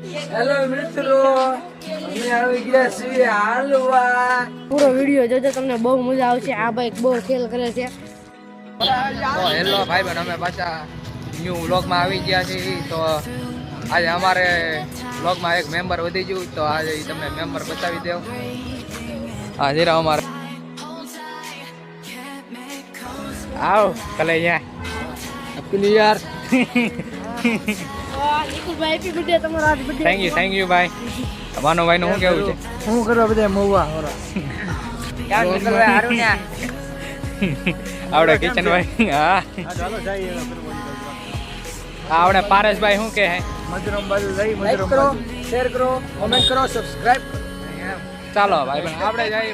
Hello મિત્રો, અમે આવી ગયા છીએ હાલવા. પૂરો વિડીયો જોજો, તમને બહુ મજા આવશે. આ બાઈક બહુ ખેલ કરે છે. તો હેલો ભાઈ બહેન, અમે પાછા ન્યૂ વ્લોગમાં આવી ગયા છીએ. તો આજે અમારે વ્લોગમાં એક મેમ્બર વધી ગયું, તો આજે તમને મેમ્બર બતાવી દેવ. હા જીરા અમારે આવ કલે અહીંયા happy new year. Nikulbhai happy birthday તમારો આજ બર્થડે. થેન્ક યુ ભાઈ. માનો ભાઈ નું શું કેવું છે? શું કરવા બધા મવા ક્યાં નીકળવા હારું ને આવડે કિચન ભાઈ. હા ચાલો જઈએ. આવડે પારેશભાઈ શું કે હે? મધુરમ બાજુ જઈ. લાઈક કરો, શેર કરો, કોમેન્ટ કરો, સબસ્ક્રાઇબ કરો. ચાલો ભાઈ બહેન આપણે જઈએ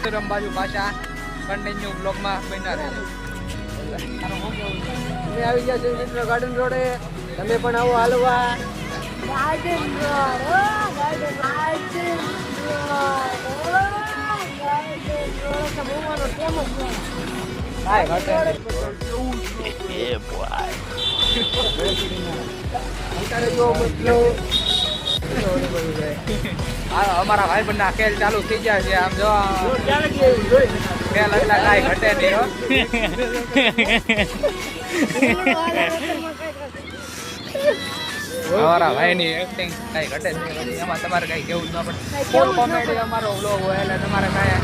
મધુરમ બાજુ પાછા કન્ટિન્યુ બ્લોગમાં બન્યા રહેજો. અમે આવી ગયા છીએ મિત્રો ગાર્ડન રોડે. તમે પણ આવો હાલવા. ગાર્ડન રોડ, ઓ ગાર્ડન ગાર્ડન રોડ, ઓ ગાર્ડન રોડ તો મોવાનો ફેમસ છે. હાય ઘટે અત્યારે જો મિત્રો અમારા ભાઈ બંધ ના ખેલ ચાલુ થઈ ગયા છે. આમ જો ક્યાં ગઈ જોઈ ખેલ એટલા કાંઈ ઘટે નહીં હો. અમારા ભાઈની એક્ટિંગ કાંઈ ઘટે જ નહીં. એમાં તમારે કાંઈ કેવું જ ન પડે. ફૂલ કોમેડી અમારો વ્લોગ હોય એટલે તમારે કાંઈ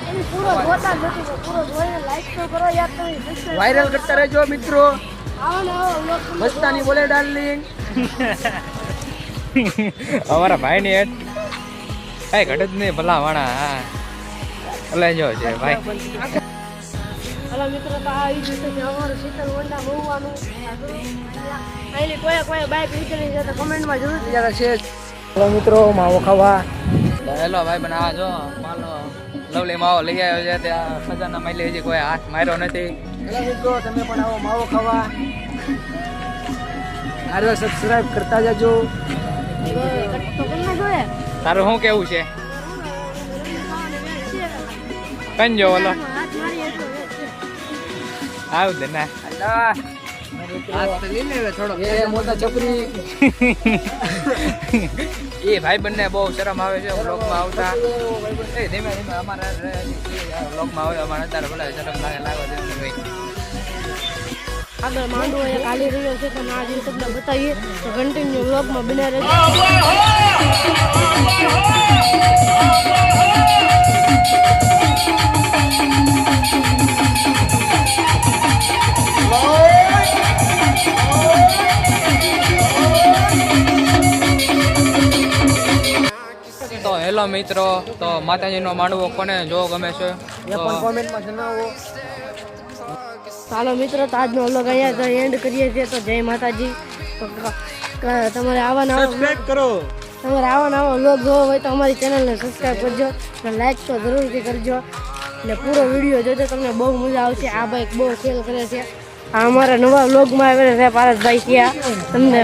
એની પૂરો જોતા જ નથી, તો પૂરો જોઈને લાઈક તો કરો યાર. તમે વાયરલ કરતા રહેજો મિત્રો. આવો ને આવો વ્લોગ મસ્તાની બોલે ડાર્લિંગ. અમારા ભાઈની એડ કાંઈ ઘટે જ નહીં. ભલા વાણા હા ભલે જો છે ભાઈ. હલો મિત્રો, તો આ ઈ દિવસે છે અમારું શીતલ વંડા મોવાનું. અહીંની કોઈ બાઈક નીકળી જાય તો કમેન્ટમાં જરૂર જરા છે. હેલો મિત્રો, માવો ખાવા. હેલો ભાઈ બન, આ જો માલો લવલી માવો લઈ આવ્યો છે. ત્યાં ખજાના માલી હજી કોઈ હાથ માર્યો નથી. હેલો મિત્રો, તમે પણ આવો માવો ખાવા. આરો સબસ્ક્રાઇબ કરતા જજો. તો તમને જોઈએ તારું શું કેવું છે? કંજો ઓલો હાથ મારી હતો આવ દે ના એ મોટા છોકરી. એ ભાઈ બંને બહુ શરમ આવે છે વ્લોગમાં આવતા. એ ધીમે ધીમે અમારા વ્લોગમાં આવે. અમારે અત્યારે ભલે શરમ લાગે છે ભાઈ. આગળ માંડવો એક હાલી રહ્યો છે, તમે આ દિવસ તમને બતાવીએ તો કન્ટિન્યુ વ્લોગમાં બન્યા રહેજો. તો હેલો મિત્રો, તો માતાજીનો માંડવો કોને જો ગમે છે એ પણ કોમેન્ટમાં જણાવો. ચાલો મિત્રો, તો આજનો વ્લોગ અહીંયા એન્ડ કરીએ છીએ. તો જય માતાજી. તો તમારે આવા નવા કરો. તમારે આવા નવા વ્લોગ જોવો હોય તો અમારી ચેનલને સબસ્ક્રાઈબ કરજો અને લાઈક તો જરૂરથી કરજો. એટલે પૂરો વિડીયો જોજો, તમને બહુ મજા આવશે. આ બાઈક બહુ ખેલ કરે છે. આ અમારા નવા વ્લોગમાં આવે છે પારસભાઈ ત્યાં તમને